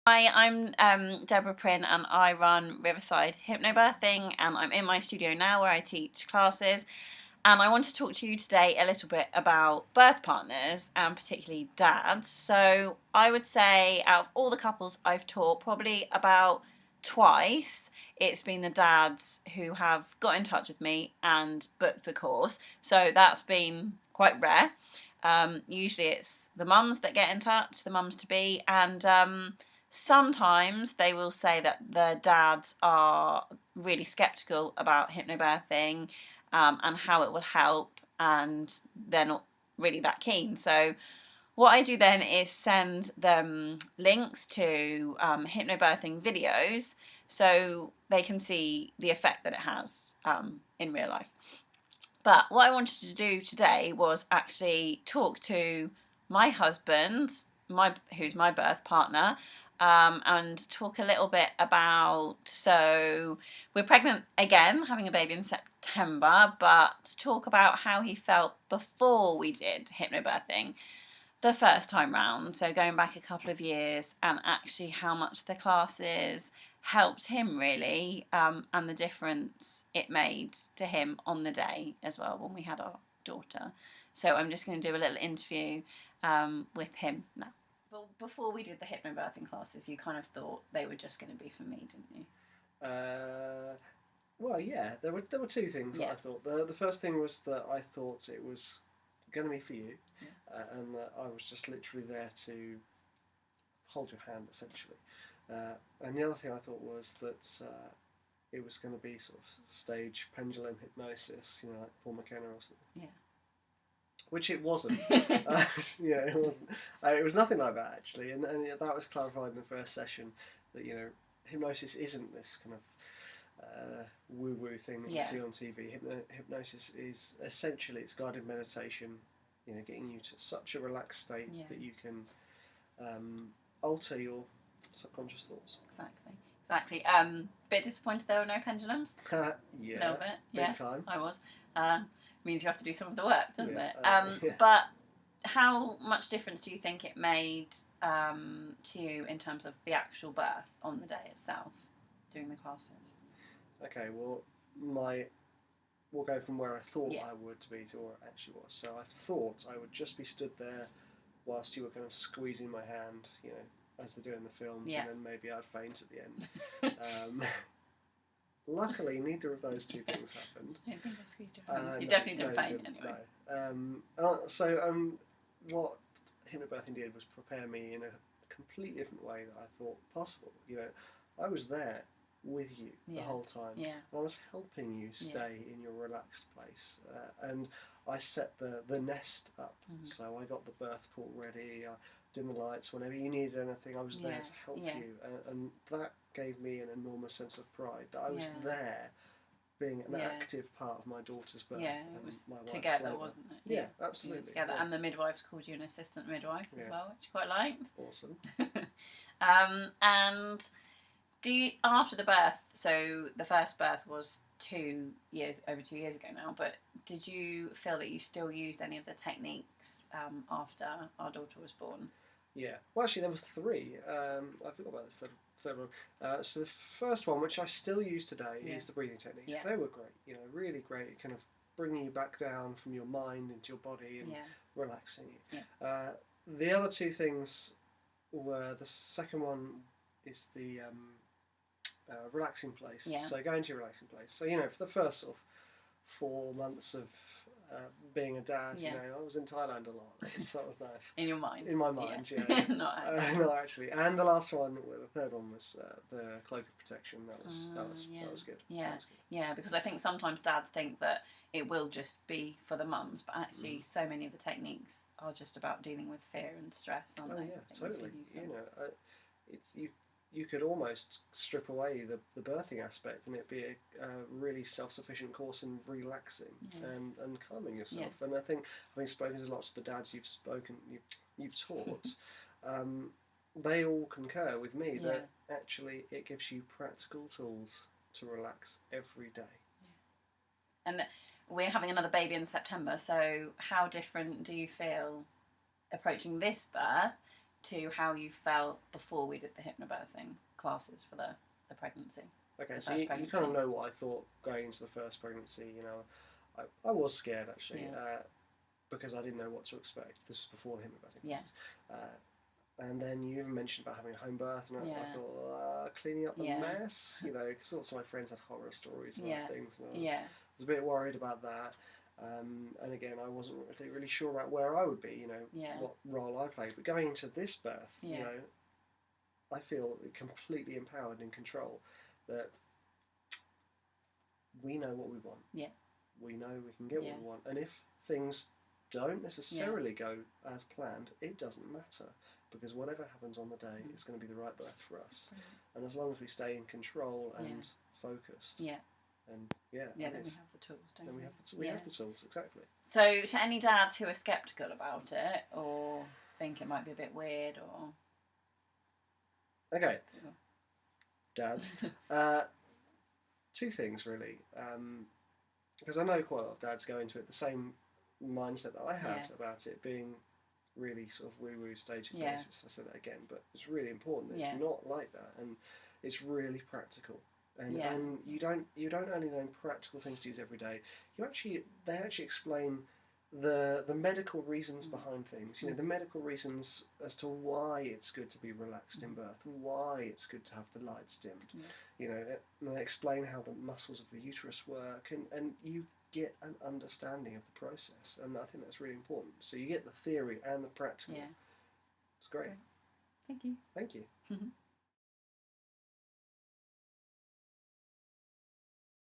Hi, I'm Deborah Prynne and I run Riverside Hypnobirthing, and I'm in my studio now where I teach classes, and I want to talk to you today a little bit about birth partners and particularly dads. So I would say out of all the couples I've taught, probably about twice it's been the dads who have got in touch with me and booked the course, so that's been quite rare. Usually it's the mums that get in touch, the mums to be, and sometimes they will say that the dads are really sceptical about hypnobirthing and how it will help, and they're not really that keen. So what I do then is send them links to hypnobirthing videos so they can see the effect that it has in real life. But what I wanted to do today was actually talk to my husband, who's my birth partner, and talk a little bit about, so we're pregnant again, having a baby in September, but talk about how he felt before we did hypnobirthing the first time round, so going back a couple of years, and actually how much the classes helped him really, and the difference it made to him on the day as well when we had our daughter. So I'm just going to do a little interview with him now. Well, before we did the hypnobirthing classes, you kind of thought they were just going to be for me, didn't you? Well, yeah, there were two things that I thought. The first thing was that I thought it was going to be for you, and that I was just literally there to hold your hand, essentially. And the other thing I thought was that it was going to be sort of stage pendulum hypnosis, like Paul McKenna or something. Yeah. Which it wasn't. Yeah, it wasn't. It was nothing like that, actually, and that was clarified in the first session, that hypnosis isn't this kind of woo-woo thing that you see on TV. Hypnosis is essentially, it's guided meditation, getting you to such a relaxed state that you can alter your subconscious thoughts. Exactly. Bit disappointed there were no pendulums. Yeah, a little bit. Big time. I was. Means you have to do some of the work, doesn't it? Yeah. But how much difference do you think it made to you in terms of the actual birth on the day itself, doing the classes? Okay, well, we'll go from where I thought I would be to where it actually was. So I thought I would just be stood there whilst you were kind of squeezing my hand, as they do in the films, and then maybe I'd faint at the end. Luckily, neither of those two things happened. I don't think I squeezed your hand. You definitely didn't faint anyway. No. What hypnobirthing did was prepare me in a completely different way that I thought possible. I was there with you the whole time. Yeah. I was helping you stay in your relaxed place, and I set the nest up. Mm-hmm. So I got the birth pool ready. I dimmed the lights whenever you needed anything. I was there to help you, and that gave me an enormous sense of pride that I was there, being an active part of my daughter's birth. Yeah, it was together, wasn't it? Yeah, absolutely. Together, and the midwives called you an assistant midwife as well, which you quite liked. Awesome. And after the birth, so the first birth was over 2 years ago now, but did you feel that you still used any of the techniques after our daughter was born? Yeah, well, actually there was three. I forgot about this third one. So the first one, which I still use today, is the breathing techniques. Yeah. They were great, really great, kind of bringing you back down from your mind into your body and relaxing you. Yeah. The other two things were, the second one is the relaxing place. Yeah. So going to your relaxing place. So, for the first sort of 4 months of being a dad, I was in Thailand a lot. So that was nice. In your mind? In my mind, yeah. Not actually. Not actually. And the last one, the third one, was the cloak of protection. That was good. Yeah, yeah. Because I think sometimes dads think that it will just be for the mums, but actually, so many of the techniques are just about dealing with fear and stress, aren't they? Yeah, totally. It's you could almost strip away the birthing aspect, and it'd be a really self-sufficient course in relaxing and calming yourself. Yeah. And I think, having spoken to lots of the dads you've taught, they all concur with me that actually it gives you practical tools to relax every day. Yeah. And we're having another baby in September, so how different do you feel approaching this birth to how you felt before we did the hypnobirthing classes for the pregnancy. Okay, so you kind of know what I thought going into the first pregnancy. You know, I was scared actually because I didn't know what to expect. This was before the hypnobirthing. Yeah. And then you even mentioned about having a home birth, and I thought cleaning up the mess, you know, because lots of my friends had horror stories and other things. And I was a bit worried about that. And again, I wasn't really sure about where I would be, you know, what role I played. But going into this birth, you know, I feel completely empowered and in control. That we know what we want. Yeah. We know we can get what we want. And if things don't necessarily go as planned, it doesn't matter. Because whatever happens on the day is going to be the right birth for us. And as long as we stay in control and focused. Yeah. And then we have the tools, don't we? We have the tools, exactly. So to any dads who are sceptical about it or think it might be a bit weird or... Okay. Dads. Two things really. Because I know quite a lot of dads go into it the same mindset that I had about it being really sort of woo-woo staging basis. I said that again, but it's really important that it's not like that, and it's really practical. And you don't only learn practical things to use every day. They actually explain the medical reasons behind things. You know, the medical reasons as to why it's good to be relaxed in birth, why it's good to have the lights dimmed. You know, and they explain how the muscles of the uterus work, and you get an understanding of the process, and I think that's really important. So you get the theory and the practical. Yeah. It's great. Thank you. Thank you.